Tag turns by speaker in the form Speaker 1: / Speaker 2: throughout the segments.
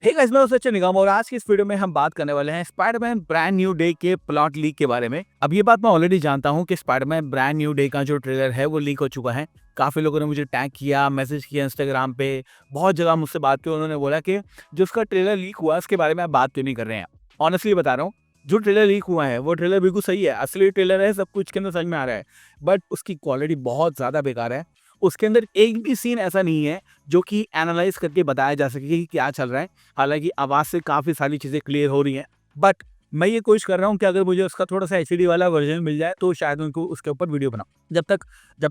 Speaker 1: Hey guys, मैं हूं सचिन निगम और आज की इस वीडियो में हम बात करने वाले हैं स्पाइडरमैन ब्रांड न्यू डे के प्लॉट लीक के बारे में। अब ये बात मैं ऑलरेडी जानता हूं कि स्पाइडरमैन ब्रांड न्यू डे का जो ट्रेलर है वो लीक हो चुका है। काफी लोगों ने मुझे टैग किया, मैसेज किया इंस्टाग्राम पे, बहुत जगह मुझसे बात की। उन्होंने बोला कि जो उसका ट्रेलर लीक हुआ उसके बारे में आप बात क्यों नहीं कर रहे हैं। ऑनेस्टली बता रहा हूँ, जो ट्रेलर लीक हुआ है वो ट्रेलर बिल्कुल सही है, असली ट्रेलर है, सब कुछ के अंदर समझ में आ रहा है, बट उसकी क्वालिटी बहुत ज्यादा बेकार है। उसके अंदर एक भी सीन ऐसा नहीं है जो कि एनालाइज करके बताया जा सके कि क्या चल रहा है। हालांकि आवाज से काफी सारी चीजें क्लियर हो रही हैं, बट मैं ये कोशिश कर रहा हूँ कि अगर मुझे उसका थोड़ा सा एचडी वाला वर्जन मिल जाए तो शायद उनको उसके ऊपर वीडियो बनाऊं। जब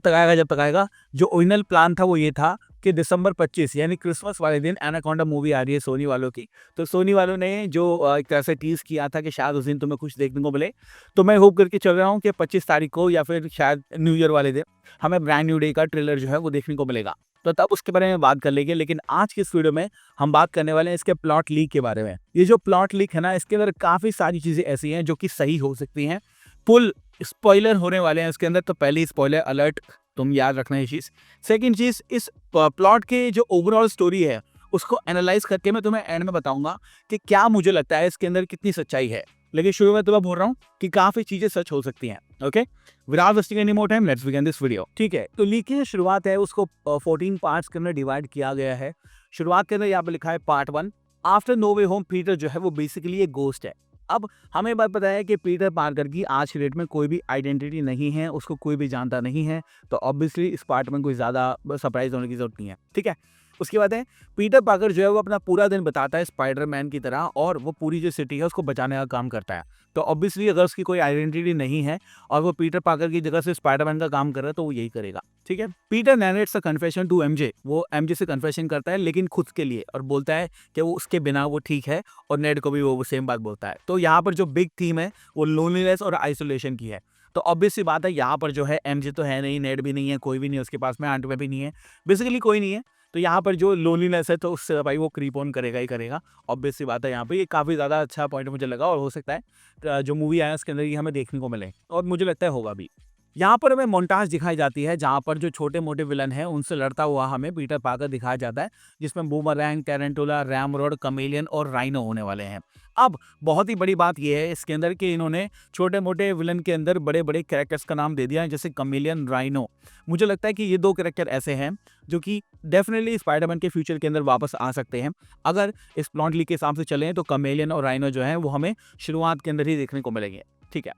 Speaker 1: तक आएगा जो ओरिजिनल प्लान था वो ये था कि दिसंबर 25 यानी क्रिसमस वाले दिन एनाकोंडा मूवी आ रही है सोनी वालों की। तो सोनी वालों ने जो एक तरह से टीज किया था कि शायद उस दिन तुम्हें कुछ देखने को मिले। तो मैं होप करके चल रहा हूँ कि 25 तारीख को या फिर शायद न्यू ईयर वाले दिन हमें ब्रांड न्यू डे का ट्रेलर जो है वो देखने को मिलेगा। तो तब उसके बारे में बात कर लेंगे, लेकिन आज की इस वीडियो में हम बात करने वाले हैं इसके प्लॉट लीक के बारे में। ये जो प्लॉट लीक है ना, इसके अंदर काफी सारी चीजें ऐसी हैं जो कि सही हो सकती हैं। फुल स्पॉइलर होने वाले हैं इसके अंदर, तो पहली स्पॉइलर अलर्ट, तुम याद रखना ये चीज। सेकंड चीज, इस प्लॉट के जो ओवरऑल स्टोरी है उसको एनालाइज करके मैं तुम्हें एंड में बताऊंगा कि क्या मुझे लगता है इसके अंदर कितनी सच्चाई है। लेकिन शुरू में तो मैं बोल रहा हूँ कि काफी चीजें सच हो सकती हैं। Okay, without wasting any more time, let's begin this video. ठीक है, तो लीक की जो शुरुआत है उसको 14 पार्ट्स के अंदर डिवाइड किया गया है। शुरुआत के अंदर यहाँ पे लिखा है पार्ट 1, आफ्टर नो वे होम पीटर जो है वो बेसिकली एक गोस्ट है। अब हमें बात पता है कि पीटर पार्कर की आज की डेट में कोई भी आइडेंटिटी नहीं है, उसको कोई भी जानता नहीं है, तो ऑब्वियसली इस पार्ट में कोई ज्यादा सरप्राइज होने की जरूरत नहीं है। ठीक है, उसके बाद है पीटर पार्कर जो है वो अपना पूरा दिन बताता है स्पाइडरमैन की तरह, और वो पूरी जो सिटी है उसको बचाने का काम करता है। तो ऑब्वियसली अगर उसकी कोई आइडेंटिटी नहीं है और वो पीटर पार्कर की जगह से स्पाइडरमैन का काम कर रहा है तो वो यही करेगा। ठीक है, Peter narrates a confession to MJ, वो एमजे से कन्फेशन करता है लेकिन खुद के लिए, और बोलता है कि वो उसके बिना वो ठीक है, और नेड को भी वो सेम बात बोलता है। तो यहाँ पर जो बिग थीम है वो लोनलीनेस और आइसोलेशन की है। तो ऑब्वियस सी बात है, यहाँ पर जो है एमजे तो है नहीं, नेड भी नहीं है, कोई भी नहीं है उसके पास में, आंट में भी नहीं है, बेसिकली कोई नहीं है। तो यहाँ पर जो लोनलीनेस है तो उससे भाई वो क्रीप ऑन करेगा ही करेगा। ऑब्वियस सी बात है, यहाँ पे ये काफ़ी ज़्यादा अच्छा पॉइंट मुझे लगा, और हो सकता है जो मूवी आया उसके अंदर ये हमें देखने को मिले, और मुझे लगता है होगा भी। यहाँ पर हमें मोन्टाज दिखाई जाती है जहाँ पर जो छोटे मोटे विलन हैं उनसे लड़ता हुआ हमें पीटर पार्कर दिखाया जाता है, जिसमें बूमरैंग, टेरेंटुला, रैमरोड, कमेलियन और राइनो होने वाले हैं। अब बहुत ही बड़ी बात यह है इसके अंदर कि इन्होंने छोटे मोटे विलन के अंदर बड़े बड़े कैरेक्टर्स का नाम दे दिया है, जैसे कमेलियन, राइनो। मुझे लगता है कि ये दो कैरेक्टर ऐसे हैं जो कि डेफिनेटली स्पाइडरमैन के फ्यूचर के अंदर वापस आ सकते हैं। अगर इस प्लॉट लीक के हिसाब से चलें तो कमेलियन और राइनो जो है वो हमें शुरुआत के अंदर ही देखने को मिलेंगे। ठीक है,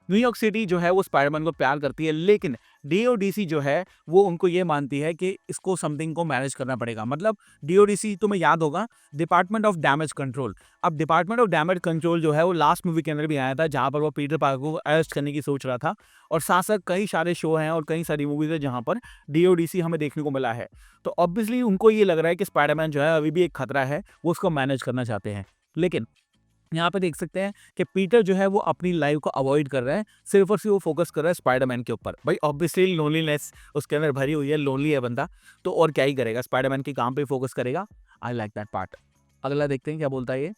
Speaker 1: न्यूयॉर्क सिटी जो है वो स्पाइडरमैन को प्यार करती है, लेकिन डीओडीसी जो है वो उनको ये मानती है कि इसको समथिंग को मैनेज करना पड़ेगा। मतलब डीओडीसी तुम्हें याद होगा, डिपार्टमेंट ऑफ डैमेज कंट्रोल। अब डिपार्टमेंट ऑफ डैमेज कंट्रोल जो है वो लास्ट मूवी के अंदर भी आया था, जहां पर वो पीटर पार्कर को अरेस्ट करने की सोच रहा था। और साथ साथ कई सारे शो हैं और कई सारी मूवीज है जहां पर डीओडीसी हमें देखने को मिला है। तो ऑब्वियसली उनको ये लग रहा है कि स्पाइडरमैन जो है अभी भी एक खतरा है, वो उसको मैनेज करना चाहते हैं। लेकिन यहाँ पे देख सकते हैं कि पीटर जो है वो अपनी लाइफ को अवॉइड कर रहा है, सिर्फ और सिर्फ वो फोकस कर रहा है स्पाइडरमैन के ऊपर। भाई ऑब्वियसली लोनलीनेस उसके अंदर भरी हुई है, लोनली है बंदा, तो और क्या ही करेगा, स्पाइडरमैन के काम पे फोकस करेगा। I like that part. अगला देखते हैं क्या बोलता है ये।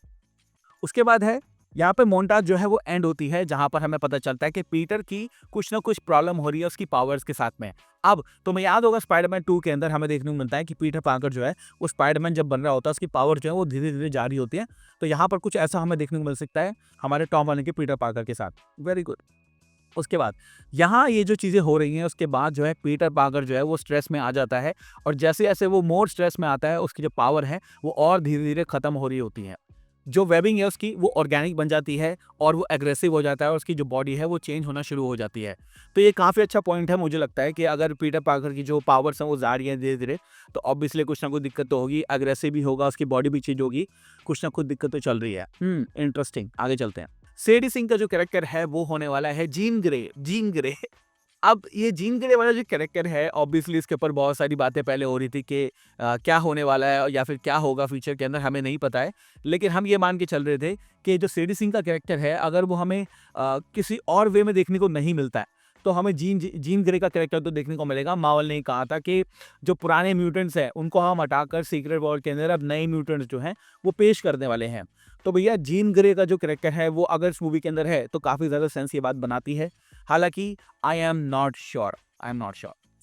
Speaker 1: उसके बाद है यहाँ पे मोन्टाज जो है वो एंड होती है, जहां पर हमें पता चलता है कि पीटर की कुछ ना कुछ प्रॉब्लम हो रही है उसकी पावर्स के साथ में। अब तुम्हें याद होगा स्पाइडरमैन 2 के अंदर हमें देखने को मिलता है कि पीटर पार्कर जो है वो स्पाइडरमैन जब बन रहा होता है उसकी पावर जो है वो धीरे धीरे जारी होती है। तो यहाँ पर कुछ ऐसा हमें देखने को मिल सकता है हमारे टॉम हॉलैंड के पीटर पार्कर के साथ। Very good. उसके बाद यहाँ ये जो चीज़ें हो रही हैं उसके बाद जो है पीटर पार्कर जो है वो स्ट्रेस में आ जाता है, और जैसे जैसे वो मोर स्ट्रेस में आता है उसकी जो पावर है वो और धीरे धीरे खत्म हो रही होती है। जो वेबिंग है उसकी वो ऑर्गेनिक बन जाती है, और वो एग्रेसिव हो जाता है, और उसकी जो बॉडी है वो चेंज होना शुरू हो जाती है। तो ये काफ़ी अच्छा पॉइंट है, मुझे लगता है कि अगर पीटर पार्कर की जो पावर्स हैं वो जा रही हैं धीरे धीरे, तो ऑब्वियसली कुछ ना कुछ दिक्कत तो होगी, एग्रेसिव भी होगा, उसकी बॉडी भी चेंज होगी, कुछ ना कुछ दिक्कत तो चल रही है। इंटरेस्टिंग, आगे चलते हैं। सेडी सिंह का जो कैरेक्टर है वो होने वाला है जीन ग्रे। जीन ग्रे अब ये जीन ग्रे वाला जो कैरेक्टर है, ऑब्वियसली इसके ऊपर बहुत सारी बातें पहले हो रही थी कि क्या होने वाला है या फिर क्या होगा फ्यूचर के अंदर, हमें नहीं पता है। लेकिन हम ये मान के चल रहे थे कि जो सेडी सिंह का कैरेक्टर है अगर वो हमें किसी और वे में देखने को नहीं मिलता है तो हमें जीन जीन ग्रे का कैरेक्टर तो देखने को मिलेगा। मावल ने कहा था कि जो पुराने म्यूटेंट्स हैं उनको हम हटाकर सीक्रेट वॉर के अंदर अब नए म्यूटेंट्स जो हैं वो पेश करने वाले हैं। तो भैया जीन ग्रे का जो कैरेक्टर है वो अगर इस मूवी के अंदर है तो काफ़ी ज़्यादा सेंस ये बात बनाती है। हालांकि आई एम नॉट श्योर।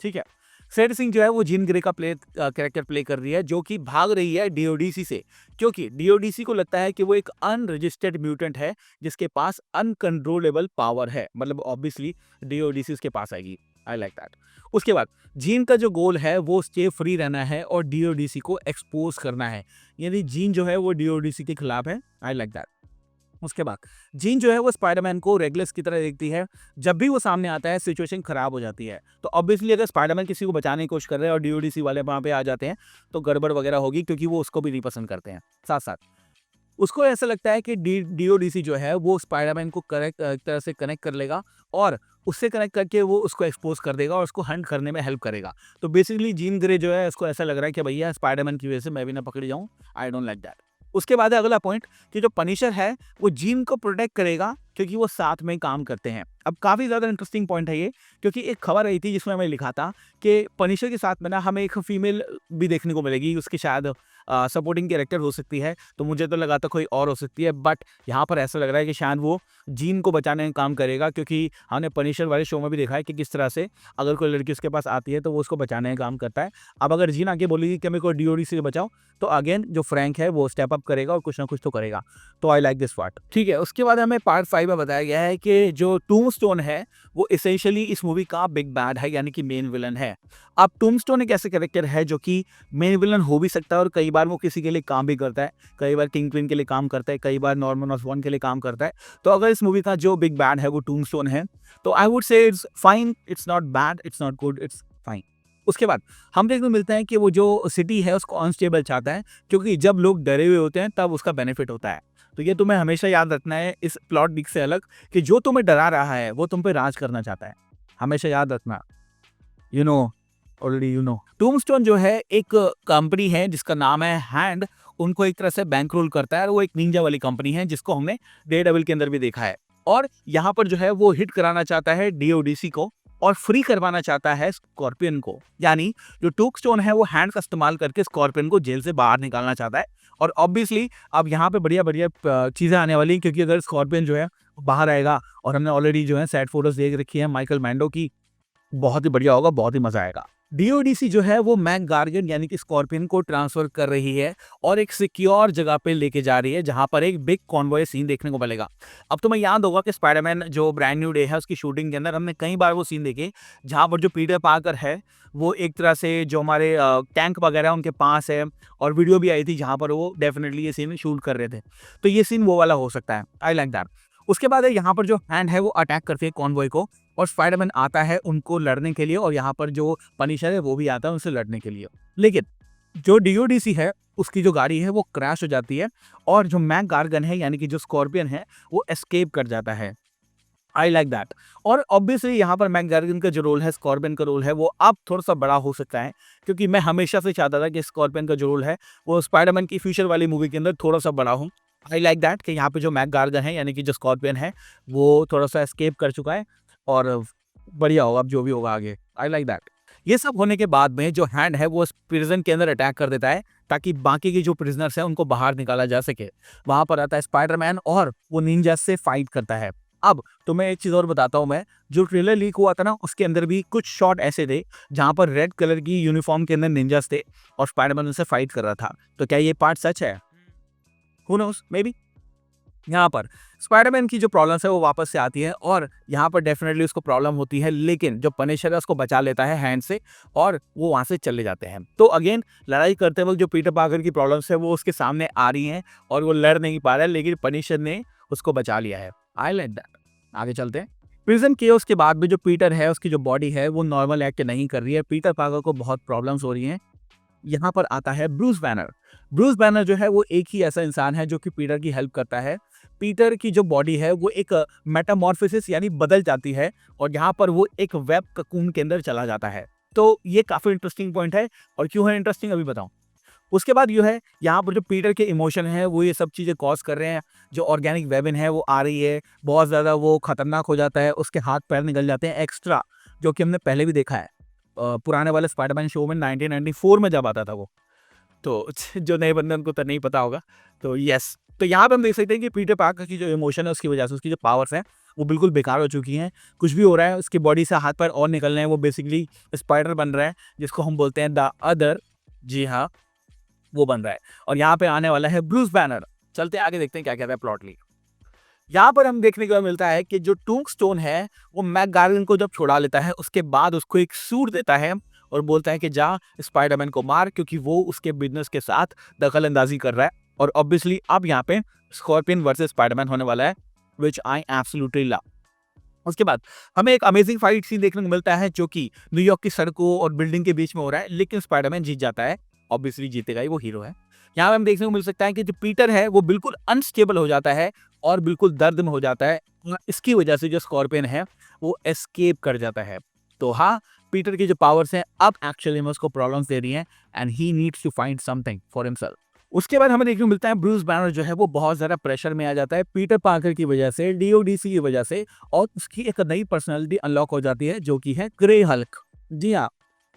Speaker 1: ठीक है, सेड सिंह जो है वो जीन ग्रे का कैरेक्टर प्ले कर रही है, जो कि भाग रही है डीओडीसी से, क्योंकि डीओडीसी को लगता है कि वो एक अनरजिस्टर्ड म्यूटेंट है जिसके पास अनकंट्रोलेबल पावर है, मतलब ऑब्वियसली डीओडीसी उसके पास आएगी। I like that. उसके बाद जीन का जो गोल है वो स्टे फ्री रहना है और डीओडीसी को एक्सपोज करना है, यानी जीन जो है वो डीओडीसी के खिलाफ है। I like that. उसके बाद जीन जो है वो स्पाइडरमैन को रेगलेस की तरह देखती है। जब भी वो सामने आता है सिचुएशन खराब हो जाती है, तो ऑब्वियसली अगर स्पाइडरमैन किसी को बचाने की कोशिश कर रहे हैं और डीओडीसी वाले वहां पे आ जाते हैं तो गड़बड़ वगैरह होगी, क्योंकि वो उसको भी नहीं पसंद करते हैं। साथ साथ उसको ऐसा लगता है कि डीओडीसी जो है वो स्पाइडरमैन को करेक्ट एक तरह से कनेक्ट कर लेगा और उससे कनेक्ट करके वो उसको एक्सपोज कर देगा और उसको हंट करने में हेल्प करेगा। तो बेसिकली जीन ग्रे जो है उसको ऐसा लग रहा है कि भैया स्पाइडरमैन की वजह से मैं भी ना पकड़ जाऊं। I don't like that. उसके बाद है अगला पॉइंट कि जो पनिशर है वो जीन को प्रोटेक्ट करेगा, क्योंकि वो साथ में काम करते हैं। अब काफ़ी ज़्यादा इंटरेस्टिंग पॉइंट है ये, क्योंकि एक खबर आई थी जिसमें मैंने लिखा था कि पनिशर के साथ में ना हमें एक फीमेल भी देखने को मिलेगी, उसकी शायद सपोर्टिंग कैरेक्टर हो सकती है। तो मुझे तो लगा था कोई और हो सकती है, बट यहाँ पर ऐसा लग रहा है कि शायद वो जीन को बचाने का काम करेगा, क्योंकि हमने पनिशर वाले शो में भी देखा है कि किस तरह से अगर कोई लड़की उसके पास आती है तो वो उसको बचाने का काम करता है। अब अगर जीन आगे बोलेगी कि मेरे को डीओडी से बचाओ, तो अगेन जो फ्रैंक है वो स्टेप अप करेगा और कुछ ना कुछ तो करेगा। तो आई लाइक दिस पार्ट। ठीक है, उसके बाद हमें पार्ट 5 में बताया गया है कि जो टूम्बस्टोन है वो इसेंशियली इस मूवी का बिग बैड है, यानी कि मेन विलन है। अब टूम्बस्टोन एक ऐसे कैरेक्टर है जो कि मेन विलन हो भी सकता है और कई बार वो किसी के लिए काम भी करता है, कई बार किंग पिन के लिए काम करता है, कई बार नॉर्मन ऑसबॉर्न के लिए काम करता है। तो अगर इस मूवी का जो बिग बैड है वो टूम्बस्टोन है, तो I would say it's fine, it's not bad, it's not good, it's fine. उसके बाद हम देखने को मिलता है कि वो जो सिटी है उसको अनस्टेबल चाहता है, क्योंकि जब लोग डरे हुए होते हैं तब उसका बेनिफिट होता है। तो ये तुम्हें हमेशा याद रखना है इस प्लॉट लीक से अलग, कि जो तुम्हें डरा रहा है वो तुम पे राज करना चाहता है। हमेशा याद रखना। You know, already you know. Tombstone जो है एक कंपनी है जिसका नाम है हैंड, उनको एक तरह से बैंक रोल करता है और वो एक निंजा वाली कंपनी है जिसको हमने डेयरडेविल के अंदर भी देखा है। और यहाँ पर जो है वो हिट कराना चाहता है डीओडीसी को और फ्री करवाना चाहता है स्कॉर्पियन को, यानी जो टूम्बस्टोन है वो हैंड का इस्तेमाल करके स्कॉर्पियन को जेल से बाहर निकालना चाहता है। और ऑब्वियसली अब यहाँ पे बढ़िया बढ़िया चीजें आने वाली हैं, क्योंकि अगर स्कॉर्पियन जो है बाहर आएगा, और हमने ऑलरेडी जो है सैड फोटोज देख रखी है माइकल मैंडो की, बहुत ही बढ़िया होगा, बहुत ही मजा आएगा। डीओडीसी जो है वो मैक गार्गन यानी कि स्कॉर्पियन को ट्रांसफर कर रही है और एक सिक्योर जगह पे लेके जा रही है, जहां पर एक बिग कॉन्वॉय सीन देखने को मिलेगा। अब तुम्हें याद होगा कि स्पाइडरमैन जो ब्रांड न्यू डे है उसकी शूटिंग के अंदर हमने कई बार वो सीन देखे, जहां पर जो पीटर पार्कर है वो एक तरह से जो हमारे टैंक वगैरह उनके पास है, और वीडियो भी आई थी जहां पर वो डेफिनेटली ये सीन शूट कर रहे थे। तो ये सीन वो वाला हो सकता है। I like that. उसके बाद है यहाँ पर जो हैंड है वो अटैक करती है कॉन्वॉय को, और स्पाइडरमैन आता है उनको लड़ने के लिए, और यहाँ पर जो पनिशर है वो भी आता है उनसे लड़ने के लिए। लेकिन जो डीओडीसी है उसकी जो गाड़ी है वो क्रैश हो जाती है, और जो मैक गार्गन है यानी कि जो स्कॉर्पियन है वो एस्केप कर जाता है। I like that. और ऑब्वियसली यहाँ पर मैक गार्गन का जो रोल है, स्कॉर्पियन का रोल है, वो अब थोड़ा सा बड़ा हो सकता है, क्योंकि मैं हमेशा से चाहता था कि स्कॉर्पियन का जो रोल है वो स्पाइडरमैन की फ्यूचर वाली मूवी के अंदर थोड़ा सा बड़ा हो। आई लाइक दैट कि यहाँ पे जो मैक गार्गन है यानी कि जो स्कॉर्पियन है वो थोड़ा सा एस्केप कर चुका है, और बढ़िया होगा अब जो भी होगा आगे। I like that. ये सब होने के बाद में जो हैंड है वो प्रिजन के अंदर अटैक कर देता है, ताकि बाकी के जो प्रिजनर्स हैं उनको बाहर निकाला जा सके। वहां पर आता है स्पाइडरमैन और वो निंजा से फाइट करता है। अब तुम्हें एक चीज और बताता हूँ मैं, जो ट्रेलर लीक हुआ था ना उसके अंदर भी कुछ शॉट ऐसे थे जहां पर रेड कलर की यूनिफॉर्म के अंदर निंजास थे और स्पाइडरमैन उनसे फाइट कर रहा था। तो क्या ये पार्ट सच है? Who knows, may be. यहाँ पर स्पाइडरमैन की जो प्रॉब्लम्स है वो वापस से आती है, और यहाँ पर डेफिनेटली उसको प्रॉब्लम होती है, लेकिन जो पनिशर है उसको बचा लेता है हैंड से, और वो वहां से चले जाते हैं। तो अगेन लड़ाई करते वक्त जो पीटर पार्कर की प्रॉब्लम्स है वो उसके सामने आ रही हैं, और वो लड़ नहीं पा रहा है, लेकिन पनिशर ने उसको बचा लिया है। I like that. आगे चलते हैं। प्रिजन केओस के बाद भी जो पीटर है उसकी जो बॉडी है वो नॉर्मल एक्ट नहीं कर रही है, पीटर पार्कर को बहुत प्रॉब्लम्स हो रही हैं। यहाँ पर आता है ब्रूस बैनर। ब्रूस बैनर जो है वो एक ही ऐसा इंसान है जो कि पीटर की हेल्प करता है। पीटर की जो बॉडी है वो एक मेटामॉर्फोसिस यानी बदल जाती है, और यहाँ पर वो एक वेब ककून के अंदर चला जाता है। तो ये काफी इंटरेस्टिंग पॉइंट है, और क्यों है इंटरेस्टिंग अभी बताऊं। उसके बाद ये है यहाँ पर जो पीटर के इमोशन है वो ये सब चीजें कॉज कर रहे हैं। जो ऑर्गेनिक वेबन है वो आ रही है, बहुत ज्यादा वो खतरनाक हो जाता है, उसके हाथ पैर निकल जाते हैं एक्स्ट्रा, जो कि हमने पहले भी देखा है पुराने वाले स्पाइडरमैन शो में 1994 में जब आता था वो। तो जो नए बंदे उनको तो नहीं पता होगा। तो यस, तो यहाँ पे हम देख सकते हैं कि पीटर पार्कर की जो इमोशन है उसकी वजह से उसकी जो पावर्स हैं वो बिल्कुल बेकार हो चुकी हैं। कुछ भी हो रहा है, उसकी बॉडी से हाथ पैर और निकल रहे हैं, वो बेसिकली स्पाइडर बन रहा है, जिसको हम बोलते हैं द अदर। जी हाँ, वो बन रहा है। और यहाँ पे आने वाला है ब्रूस बैनर। चलते आगे देखते हैं क्या कहता है प्लॉट ली। यहाँ पर हम देखने को मिलता है कि जो टूम्बस्टोन है वो मैक गार्गन को जब छुड़ा लेता है, उसके बाद उसको एक सूट देता है और बोलता है कि जा स्पाइडरमैन को मार, क्योंकि वो उसके बिजनेस के साथ दखल अंदाजी कर रहा है। और ऑब्वियसली अब यहाँ पे स्कॉर्पियन वर्सेस स्पाइडरमैन होने वाला है, विच आई एब्सोल्युटली लव। उसके बाद हमें एक अमेजिंग फाइट सीन देखने को मिलता है जो कि न्यूयॉर्क की सड़कों और बिल्डिंग के बीच में हो रहा है, लेकिन स्पाइडरमैन जीत जाता है। ऑब्वियसली जीतेगा ही, वो हीरो है। यहाँ पे हम देखने को मिल सकता है कि जो पीटर है वो बिल्कुल अनस्टेबल हो जाता है और बिल्कुल दर्द में हो जाता है। इसकी वजह से जो स्कॉर्पियन है वो एस्केप कर जाता है। तो हाँ, पीटर की जो पावर्स हैं अब एक्चुअली में उसको प्रॉब्लम्स दे रही हैं and he needs to find something for himself. उसके बाद हमें देखने को मिलता है ब्रूस बैनर जो है वो बहुत ज़्यादा प्रेशर में आ जाता है पीटर पार्कर की वजह से, डीओडीसी की वजह से, और उसकी एक नई पर्सनालिटी अनलॉक हो जाती है जो कि है ग्रे हल्क। जी हाँ,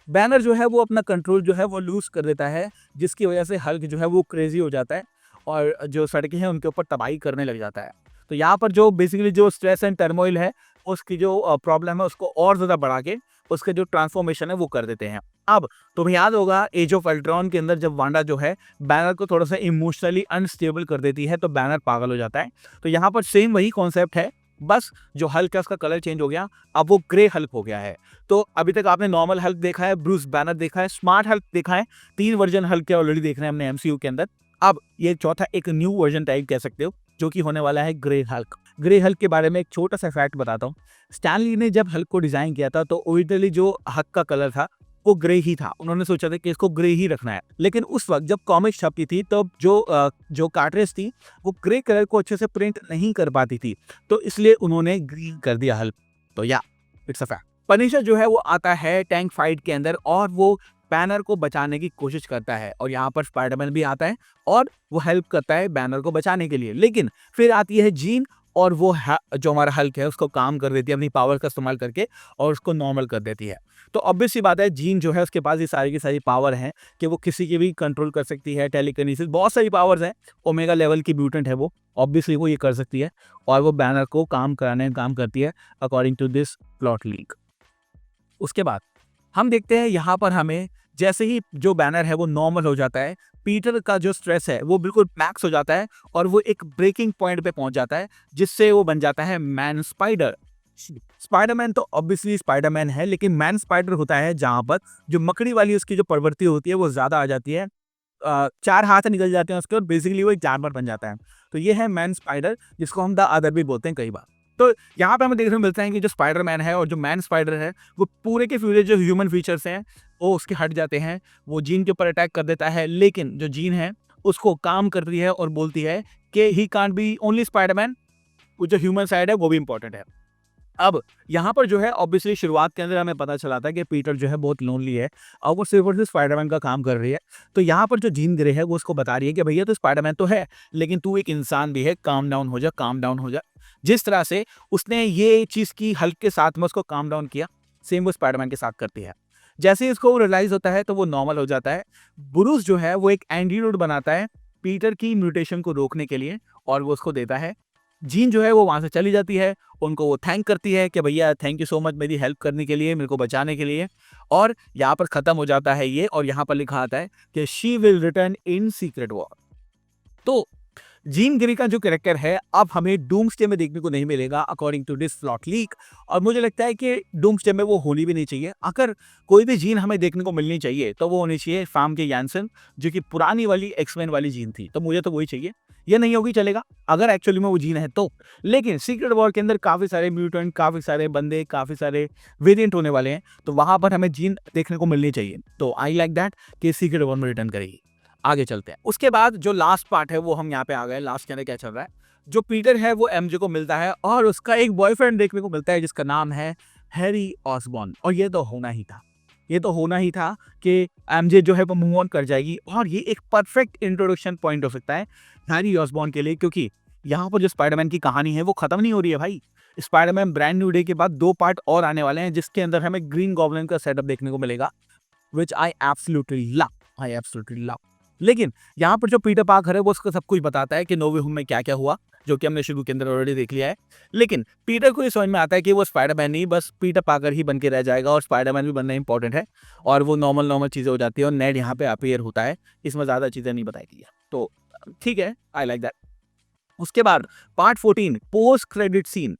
Speaker 1: बैनर जो है वो अपना कंट्रोल जो है वो लूज कर देता है, जिसकी वजह से हल्क जो है वो क्रेजी हो जाता है और जो सड़कें हैं उनके ऊपर तबाही करने लग जाता है। तो यहाँ पर जो बेसिकली जो स्ट्रेस एंड टर्मोइल है, उसकी जो प्रॉब्लम है उसको और ज़्यादा बढ़ा के उसके जो ट्रांसफॉर्मेशन है वो कर देते हैं। अब तुम्हें याद होगा एज ऑफ अल्ट्रॉन के अंदर जब वांडा जो है बैनर को थोड़ा सा इमोशनली अनस्टेबल कर देती है तो बैनर पागल हो जाता है। तो यहाँ पर सेम वही कॉन्सेप्ट है, बस जो हल्क है उसका कलर चेंज हो गया, अब वो ग्रे हल्क हो गया है। तो अभी तक आपने नॉर्मल हल्क देखा है, ब्रूस बैनर देखा है, स्मार्ट हल्क देखा है, 3 वर्जन हल्क के ऑलरेडी देख रहे हैं हमने एमसीयू के अंदर। अब ये चौथा एक न्यू वर्जन टाइप कह सकते हो, जो कि होने वाला है ग्रे हल्क। ग्रे हल्क के बारे में एक छोटा सा फैक्ट बताता हूँ। स्टैन ली ने जब हल्क को डिजाइन किया था तो ओरिजिनली जो हल्क का कलर था वो ग्रे ही था। उन्होंने सोचा था कि इसको ग्रे ही रखना है, लेकिन उस वक्त जब कॉमिक छपती थी तो जो कार्ट्रेज थी वो ग्रे कलर को अच्छे से प्रिंट नहीं कर पाती थी, तो इसलिए उन्होंने ग्रीन कर दिया हल्क। तो या इट्स अ फैक्ट। पनिशर जो है वो आता है टैंक फाइट के अंदर और वो बैनर को बचाने की कोशिश करता है, और यहाँ पर स्पाइडरमैन भी आता है और वो हेल्प करता है बैनर को बचाने के लिए। लेकिन फिर आती है जीन और वो जो हमारा हल्क है उसको काम कर देती है अपनी पावर का इस्तेमाल करके और उसको नॉर्मल कर देती है। तो ऑब्वियस सी बात है, जीन जो है उसके पास ये सारी की सारी पावर हैं कि वो किसी की भी कंट्रोल कर सकती है, टेलीकिनेसिस, बहुत सारी पावर्स हैं। ओमेगा लेवल की म्यूटेंट है वो, ऑब्वियसली वो ये कर सकती है और वो बैनर को काम कराने का काम करती है according to this plot leak. उसके बाद हम देखते हैं यहाँ पर हमें जैसे ही जो बैनर है वो नॉर्मल हो जाता है, पीटर का जो स्ट्रेस है वो बिल्कुल मैक्स हो जाता है और वो एक ब्रेकिंग पॉइंट पे पहुंच जाता है, जिससे वो बन जाता है मैन स्पाइडर। स्पाइडरमैन तो ऑब्वियसली स्पाइडरमैन है, लेकिन मैन स्पाइडर होता है जहां पर जो मकड़ी वाली उसकी जो प्रवृत्ति होती है वो ज्यादा आ जाती है। 4 हाथ निकल जाते हैं उसके और बेसिकली वो एक जानवर बन जाता है। तो ये है मैन स्पाइडर, जिसको हम द अदर भी बोलते हैं कई बार। तो यहाँ पे हमें देखने को मिलता है कि जो स्पाइडरमैन है और जो मैन स्पाइडर है वो पूरे के पूरे जो ह्यूमन फीचर्स हैं वो उसके हट जाते हैं। वो जीन के ऊपर अटैक कर देता है, लेकिन जो जीन है उसको काम करती है और बोलती है कि he can't be only Spiderman, वो जो ह्यूमन साइड है वो भी इंपॉर्टेंट है। अब यहाँ पर जो है ऑब्वियसली शुरुआत के अंदर हमें पता चला था कि पीटर जो है बहुत लोनली है और वो सिर्फ और सिर्फ स्पाइडरमैन का काम कर रही है। तो यहाँ पर जो जीन ग्रे है वो उसको बता रही है कि भैया तो स्पाइडरमैन तो है, लेकिन तू एक इंसान भी है, काम डाउन हो जा, काम डाउन हो जा। जिस तरह से उसने ये चीज़ की हल्क के साथ में उसको काम डाउन किया, सेम वो स्पाइडरमैन के साथ करती है। जैसे ही इसको रियलाइज होता है तो वो नॉर्मल हो जाता है। ब्रूस जो है वो एक एंटीडोट बनाता है पीटर की म्यूटेशन को रोकने के लिए और वो उसको देता है। जीन जो है वो वहाँ से चली जाती है, उनको वो थैंक करती है कि भैया थैंक यू सो मच मेरी हेल्प करने के लिए, मेरे को बचाने के लिए। और यहाँ पर ख़त्म हो जाता है ये, और यहाँ पर लिखा आता है कि she will return in secret war. तो जीन ग्रे का जो कैरेक्टर है अब हमें डूम्सडे में देखने को नहीं मिलेगा according to this plot leak, और मुझे लगता है कि डूम्सडे में वो होनी भी नहीं चाहिए। अगर कोई भी जीन हमें देखने को मिलनी चाहिए तो वो होनी चाहिए फार्म के यानसन, जो कि पुरानी वाली एक्समैन वाली जीन थी, तो मुझे तो वही चाहिए। ये नहीं होगी चलेगा अगर एक्चुअली में वो जीन है तो, लेकिन सीक्रेट वॉर के अंदर काफ़ी सारे म्यूटेंट, काफ़ी सारे बंदे, काफ़ी सारे वेरिएंट होने वाले हैं, तो वहाँ पर हमें जीन देखने को मिलनी चाहिए। तो आई लाइक दैट कि सीक्रेट वॉर में रिटर्न करेगी। आगे चलते हैं। उसके बाद जो लास्ट पार्ट है वो हम यहाँ पे आ गए। लास्ट के अंदर क्या चल रहा है, जो पीटर है वो एमजे को मिलता है और उसका एक बॉयफ्रेंड देखने को मिलता है जिसका नाम है हैरी ऑसबॉर्न। और ये तो होना ही था, ये तो होना ही था कि एमजे जो है वो मूव ऑन कर जाएगी, और ये एक परफेक्ट इंट्रोडक्शन पॉइंट हो सकता है हैरी ऑसबॉर्न के लिए, क्योंकि यहाँ पर जो स्पाइडरमैन की कहानी है वो खत्म नहीं हो रही है भाई। स्पाइडरमैन ब्रांड न्यू डे के बाद 2 पार्ट और आने वाले हैं, जिसके अंदर हमें ग्रीन गॉब्लिन का सेटअप देखने को मिलेगा, विच आई एब्सोल्युटली लव। लेकिन यहाँ पर जो पीटर पार्कर है वो उसको सब कुछ बताता है कि नो वे होम में क्या-क्या हुआ, जो कि हमने शुरू के अंदर ऑलरेडी देख लिया है। लेकिन पीटर को ये समझ में आता है कि वो स्पाइडरमैन नहीं, बस पीटर पार्कर ही बन के रह जाएगा और स्पाइडरमैन भी बनना इंपॉर्टेंट है और वो नॉर्मल चीज़ें हो जाती है और नेड यहाँ पे अपीयर होता है। इसमें ज़्यादा चीज़ें नहीं बताई गई है। तो ठीक है, आई लाइक दैट। उसके बाद part 14 post credit scene.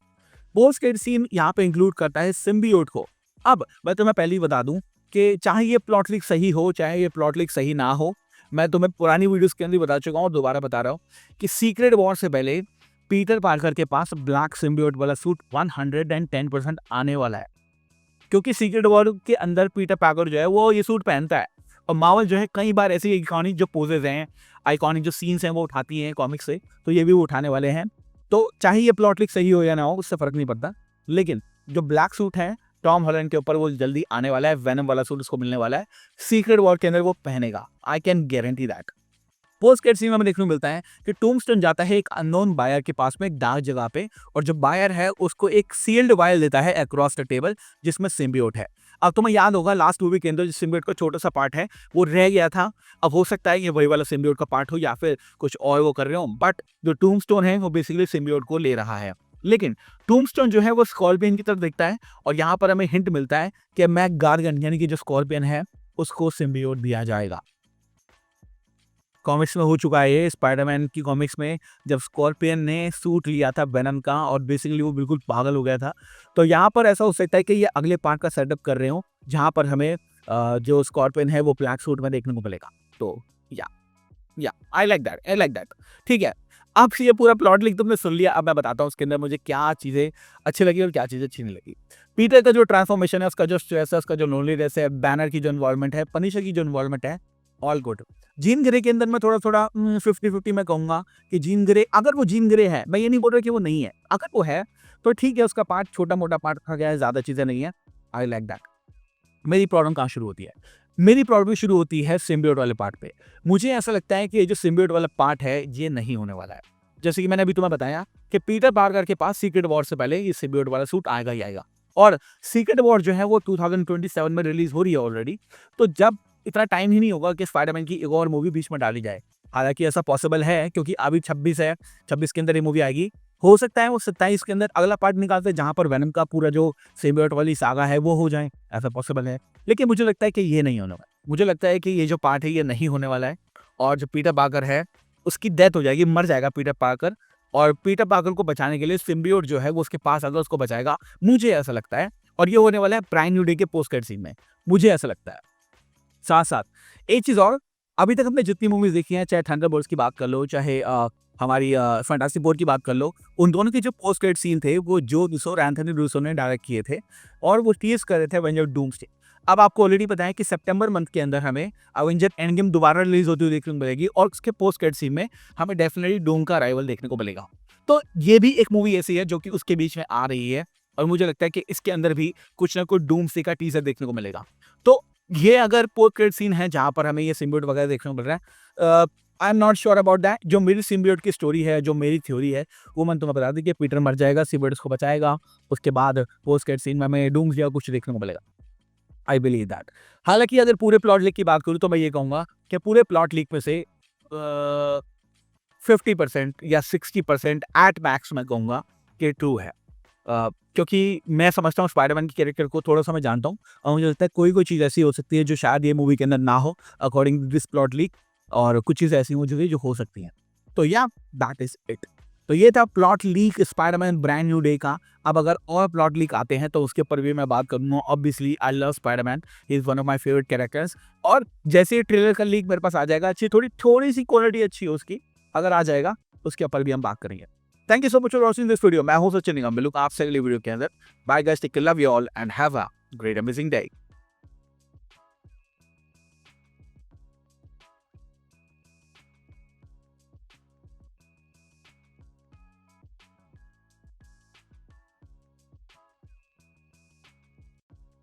Speaker 1: Post credit scene यहाँ पे इंक्लूड करता है सिम्बियोट को। अब मैं तुम्हें पहले ही बता दूं कि चाहे ये प्लॉट लीक सही हो, चाहे ये प्लॉट लीक सही ना हो, मैं तुम्हें पुरानी वीडियोस के अंदर बता चुका हूँ और दोबारा बता रहा हूँ कि सीक्रेट वॉर से पहले पीटर पार्कर के पास ब्लैक सिम्बियोट वाला सूट 110% आने वाला है, क्योंकि सीक्रेट वॉर के अंदर पीटर पार्कर जो है वो ये सूट पहनता है और मार्वल जो है कई बार ऐसी आइकॉनिक जो पोजेज हैं, आइकॉनिक जो सीन्स हैं वो उठाती हैं कॉमिक्स से, तो ये भी वो उठाने वाले हैं। तो चाहे ये प्लॉट लिक सही हो या ना हो, उससे फर्क नहीं पड़ता, लेकिन जो ब्लैक सूट है टॉम हॉलैंड के ऊपर वो जल्दी आने वाला है, वेनम वाला सूट उसको मिलने वाला है, सीक्रेट वॉर के अंदर वो पहनेगा, I can guarantee that. Post credit scene में हमें देखने को मिलता है कि टूम्बस्टोन जाता है एक अननोन बायर के पास में एक डार्क जगह पे, और जो बायर है उसको एक सील्ड वायल देता है अक्रॉस द टेबल जिसमें सिम्बियोट है। अब तुम्हें याद होगा लास्ट मूवी के अंदर जो सिम्बियोट का छोटा सा पार्ट है वो रह गया था। अब हो सकता है ये वही वाला सिम्बियोट का पार्ट हो या फिर कुछ और वो कर रहे हो, बट जो टूम्बस्टोन है वो बेसिकली सिम्बियोट को ले रहा है। लेकिन टूम्बस्टोन जो है वो स्कॉर्पियन की तरफ दिखता है और यहाँ पर हमें हिंट मिलता है कि मैक गार्गन यानी कि जो स्कॉर्पियन है उसको सिम्बियोट दिया जाएगा। कॉमिक्स में हो चुका है ये, स्पाइडरमैन की कॉमिक्स में जब स्कॉर्पियन ने सूट लिया था वेनम का और बेसिकली वो बिल्कुल पागल हो गया था। तो यहाँ पर ऐसा हो सकता है कि ये अगले पार्ट का सेटअप कर रहे हो जहाँ पर हमें जो स्कॉर्पियन है वो ब्लैक सूट में देखने को मिलेगा। तो या I like that, I like that. ठीक है, अब ये पूरा प्लॉट लिख तुमने सुन लिया, अब मैं बताता हूँ उसके अंदर मुझे क्या चीज़ें अच्छी लगी और क्या चीज़ें अच्छी नहीं लगी। पीटर का जो ट्रांसफॉर्मेशन है, उसका जो स्ट्रेस है, उसका जो लोनलीनेस है, बैनर की जो इन्वॉल्वमेंट है, पनिशर की जो इन्वॉल्वमेंट है, ऑल गुड। जीन ग्रे के अंदर मैं थोड़ा-थोड़ा 50-50 मैं कहूँगा कि जीन ग्रे, अगर वो जीन ग्रे है, मैं ये नहीं बोल रहा कि वो नहीं है, अगर वो है तो ठीक है, उसका पार्ट छोटा-मोटा पार्ट रखा गया है, ज़्यादा चीज़ें नहीं है, आई लाइक दैट। मेरी प्रॉब्लम कहाँ शुरू होती है? मेरी प्रॉब्लम शुरू होती है सिम्बियोट वाले पार्ट पे। मुझे ऐसा लगता है कि ये जो सिम्बियोट वाला पार्ट है, ये नहीं होने वाला है। जैसे कि मैंने अभी तुम्हें बताया कि पीटर पार्कर के पास सीक्रेट वॉर से पहले ये सिम्बियोट वाला सूट आएगा ही आएगा, और सीक्रेट वॉर जो है वो 2027 में रिलीज हो रही है ऑलरेडी। तो जब इतना टाइम ही नहीं होगा कि स्पाइडरमैन की एक और मूवी बीच में डाली जाए। हालाँकि ऐसा पॉसिबल है क्योंकि अभी 26 है, 26 के अंदर ये मूवी आएगी। हो सकता है वो 27 के अंदर अगला पार्ट निकालते हैं जहाँ पर वेनम का पूरा जो सिम्बियोट वाली सागा है वो हो जाए, ऐसा पॉसिबल है। लेकिन मुझे लगता है कि ये नहीं होने वाला। मुझे लगता है कि ये जो पार्ट है ये नहीं होने वाला है और जो पीटर पार्कर है उसकी डेथ हो जाएगी, मर जाएगा पीटर पार्कर, और पीटर पार्कर को बचाने के लिए सिम्बियोट जो है वो उसके पास आकर उसको बचाएगा। मुझे ऐसा लगता है, और ये होने वाला है ब्रांड न्यू डे के पोस्ट क्रेडिट सीन में, मुझे ऐसा लगता है। साथ-साथ एक चीज़ और, अभी तक हमने जितनी मूवीज़ देखी हैं, चाहे थंडरबोल्ट्स की बात कर लो, चाहे हमारी फैंटास्टिक फोर की बात कर लो, उन दोनों के जो पोस्ट क्रेडिट सीन थे वो जो रूसो और एंथोनी रूसो ने डायरेक्ट किए थे और वो टीज़ कर रहे थे एवेंजर डूम्सडे। अब आपको ऑलरेडी पता है कि सितंबर मंथ के अंदर हमें अवेंजर एंड गेम दोबारा रिलीज होती हुई देखने को मिलेगी और उसके पोस्ट क्रेडिट सीन में हमें डेफिनेटली डूम का अराइवल देखने को मिलेगा। तो ये भी एक मूवी ऐसी है जो कि उसके बीच में आ रही है और मुझे लगता है कि इसके अंदर भी कुछ ना कुछ डूम्सडे का टीजर देखने को मिलेगा। तो ये अगर पोस्ट क्रेडिट सीन है जहाँ पर हमें ये सिम्बियोट वगैरह देखने को मिल रहा है, I am not sure about that. जो मेरी सिम्बियोट की स्टोरी है, जो मेरी थ्योरी है, वो मैंने तुम्हें बता दी कि पीटर मर जाएगा, सिम्बियोट उसको बचाएगा, उसके बाद पोस्ट क्रेडिट सीन में हमें डूम्सडे या कुछ देखने को मिलेगा। I believe that. हालाँकि अगर पूरे प्लॉट लीक की बात करूँ तो मैं ये कहूँगा कि पूरे प्लॉट लीक में से 50% या 60% एट मैक्स मैं कहूँगा कि ट्रू है। क्योंकि मैं समझता हूँ स्पाइडरमैन के कैरेक्टर को, थोड़ा-सा मैं जानता हूँ और मुझे लगता है कोई-कोई चीज़ ऐसी हो सकती है जो शायद ये मूवी के अंदर ना हो according to this plot leak, और कुछ चीज़ें ऐसी हो जो हो सकती हैं। तो या दैट इज़ इट। तो ये था plot leak Spiderman brand new day का। अब अगर और प्लॉट लीक आते हैं तो उसके ऊपर भी मैं बात करूँगा। Obviously I love Spiderman, he is one of my favourite characters, और जैसे ही ट्रेलर का लीक मेरे पास आ जाएगा, अच्छी थोड़ी-सी क्वालिटी अच्छी हो उसकी, अगर आ जाएगा उसके ऊपर भी हम बात करेंगे। Thank you so much for watching this video. मैं हूं सचिन निगम, मिलूंगा आपसे अगली वीडियो के अंदर। Bye guys, take care, love you all and have a great amazing day.